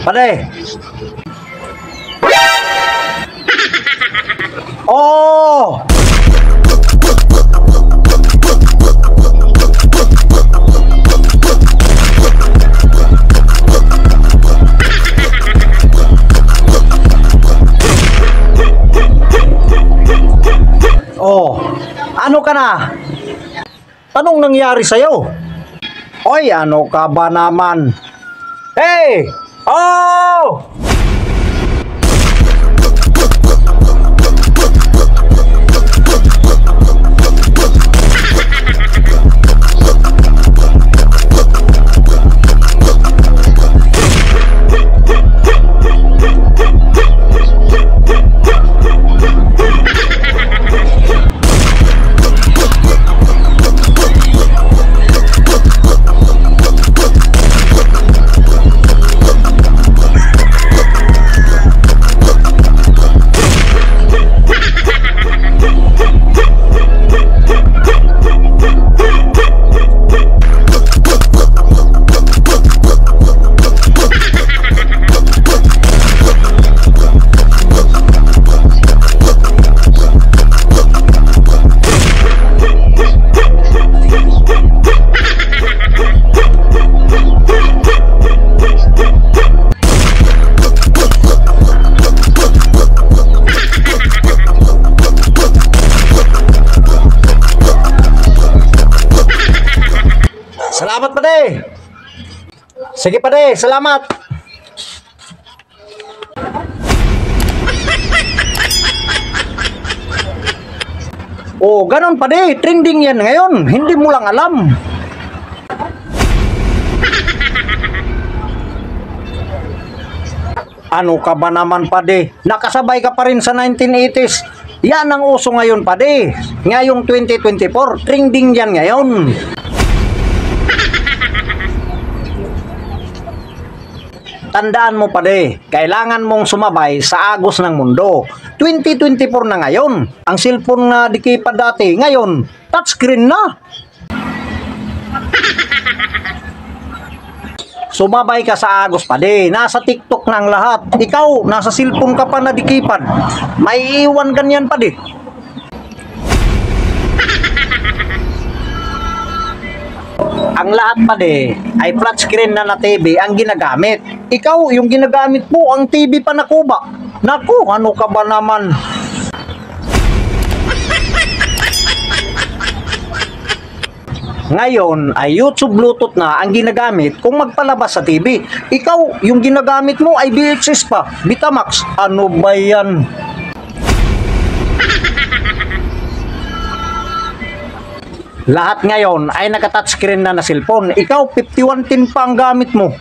Pade. Oh! Oh, ano ka na? Anong nangyari sa'yo? Oy, ano ka ba naman? Hey! Oh! Salamat pade. Sige pade, salamat. Oh, ganon pade, trending yan ngayon. Hindi mo lang alam. Ano ka ba naman pade? Nakasabay ka pa rin sa 1980s. Yan ang uso ngayon pade. Ngayong 2024, trending yan ngayon. Tandaan mo pade, kailangan mong sumabay sa agos ng mundo. 2024 na ngayon. Ang cellphone na dikipad dati, ngayon, touchscreen na. Sumabay ka sa agos pade, nasa TikTok na ang lahat. Ikaw, nasa cellphone ka pa na dikipad. May iwan ganyan pade. Ang lahat pade ay flat screen na TV ang ginagamit. Ikaw, yung ginagamit mo, ang TV pa na kuba. Naku, ano ka ba naman? Ngayon ay YouTube Bluetooth na ang ginagamit kung magpalabas sa TV. Ikaw, yung ginagamit mo ay VHS pa, Betamax. Ano ba yan? Lahat ngayon ay naka-touchscreen na cellphone. Ikaw, 5110 pa ang gamit mo.